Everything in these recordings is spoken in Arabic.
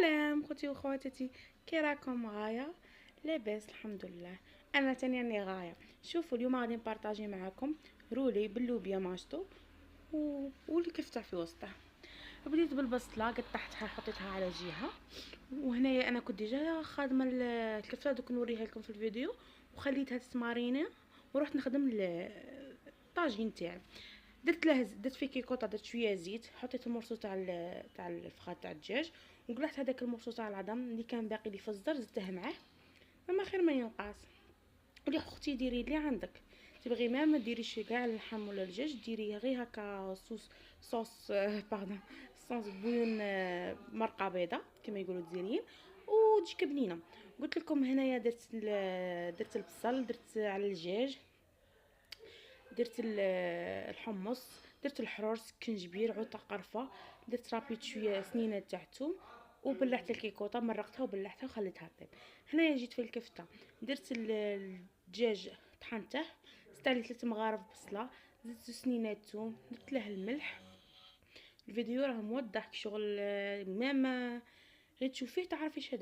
سلام خوتي وخواتاتي، كي راكم؟ غايه لاباس الحمد لله. انا تاني راني غايه. شوفوا اليوم غادي نبارطاجي معاكم رولي باللوبيا ماشطو والكفته في وسطه. بديت بالبصله قطعتها حطيتها على جهه، وهنايا انا كنت ديجا خادمه الكفته دوك نوريها لكم في الفيديو، وخليتها تسمارينا ورحت نخدم الطاجين تاعي. درت فيه كيكوطه، درت شويه زيت، حطيت المرصوص تاع الفخاد تاع الدجاج، وقلعت هذاك المرصوص تاع العظم اللي كان باقي لي في الزر زدته معاه. اما خير ما ينقاس. ولي اختي ديري اللي عندك، تبغي ما ديريش كاع اللحم ولا الدجاج، ديري غير هكا صوص باردون، صوص بوين، مرقه بيضه كما يقولوا الجزائريين، وتجيك بنينه. قلت لكم هنايا درت البصل، درت على الدجاج، درت الحمص، درت الحرور، سكنجبير، عود قرفه، درت رابيت شويه سنينه تاع الثوم، وبلعت الكيكوطه، مرقتها وبلعتها وخليتها طيب. هنايا جيت في الكفته، درت الدجاج طحنته، زدت عليه 3 مغارف بصله، زدت سنينه ثوم، درت له الملح. الفيديو راه موضح شغل، ماما غير تشوفيه تعرفي اش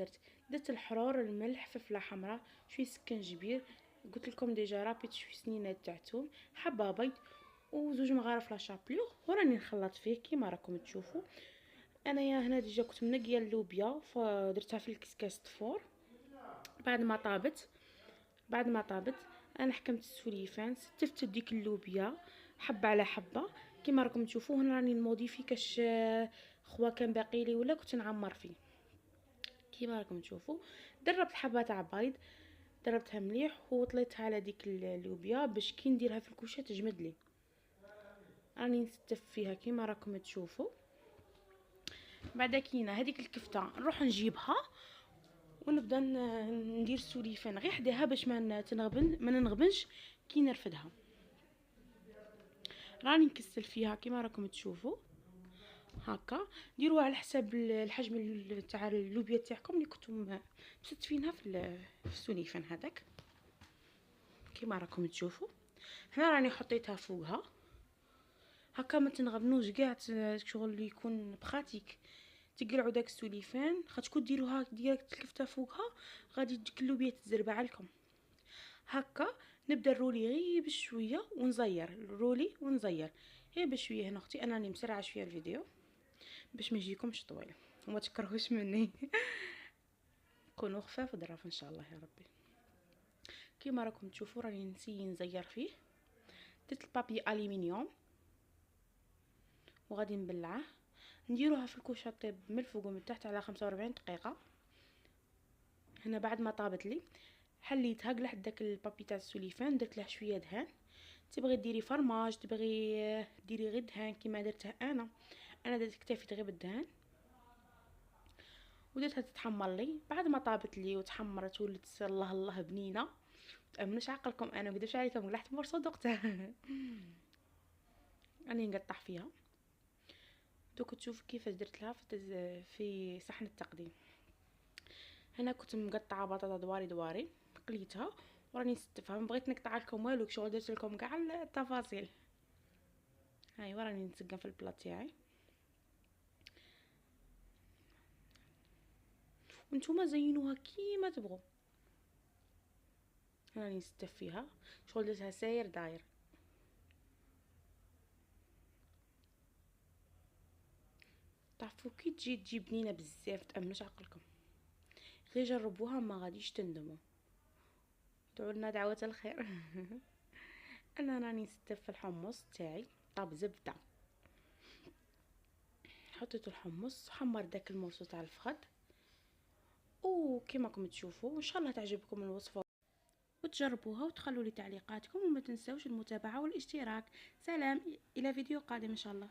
درت الحرور، الملح، فلفله حمراء، شويه سكنجبير، قلت لكم ديجا رابيت شويه سنينه تاع ثوم، حبه بيض، وزوج مغارف لا شابلور، وراني نخلط فيه كيما راكم تشوفوا. انايا هنا ديجا كنت منقيه اللوبيا فدرتها في الكسكاس طفور. بعد ما طابت انا حكمت السوليفان، ستفت ديك اللوبيا حبه على حبه كيما راكم تشوفوا. هنا راني نموديفي كاش خوا كان باقي لي ولا كنت نعمر فيه كيما راكم تشوفوا. دربت حبه تاع بيض، ضربتها مليح وطليتها على ديك اللوبيا باش كي نديرها في الكوشه تجمد لي. راني نستف فيها كيما راكم تشوفوا. بعد كينا هذيك الكفته نروح نجيبها ونبدا ندير سوليفان غير حداها باش ما ننغبنش كي نرفدها. راني نكسل فيها كيما راكم تشوفوا هكا. ديروها على حساب الحجم تاع اللوبيا تاعكم اللي كنتم مستفينها في السوليفان هذاك كيما راكم تشوفوا. هنا راني حطيتها فوقها هكا، ما تنغبنوش كاع، شغل يكون براتيك. تقلعوا داك السوليفان خاطر ديروها ديريكت الكفته فوقها غادي تجيك اللوبيا تزربع لكم هكا. نبدا الرولي غير بشويه ونزير الرولي ونزير غير بشويه. هنا اختي انا راني مسرعه شويه الفيديو باش ما يجيكمش طويل وما تكرهوش مني. كونوا خفاف وظراف ان شاء الله يا ربي. كيما راكم تشوفوا راني نسي نزير فيه. درت البابي الومنيوم وغادي نبلعه، نديروها في الكوشه طيب من الفوق ومن تحت على 45 دقيقه. هنا بعد ما طابت لي حليتها، قلعت داك البابي تاع السوليفان، درت له شويه دهان. تبغي ديري فرماج، تبغي ديري غير دهان كيما درتها انا درت اكتفيت غير بالدهان ودرتها تتحمر لي. بعد ما طابت لي وتحمرت ولات الله الله بنينه، تامنوش عقلكم انا مكدبش عليكم قلعت مرصه دقتها. راني نقطع فيها دوك تشوف كيفاش درت لها في صحن التقديم. هنا كنت مقطعه بطاطا دواري قليتها وراني نستفها، ما بغيت نقطع لكم والو شغل درت لكم كاع التفاصيل. هاي وراني نسقم في البلاط تاعي، وانتوما زينوها كيما تبغوا. راني نستف فيها شغل درتها ساير داير. تعرفوا كي تجي بنينه بزاف تامنوش عقلكم، غير جربوها ما غاديش تندموا. دعوا لنا دعوه الخير. انا راني نستف الحمص تاعي طاب زبده، حطيت الحمص حمر داك المرصوص تاع الفخذ، وكما راكم تشوفوا ان شاء الله تعجبكم الوصفه وتجربوها وتخلوا لي تعليقاتكم، وما تنسوش المتابعه والاشتراك. سلام، الى فيديو قادم ان شاء الله.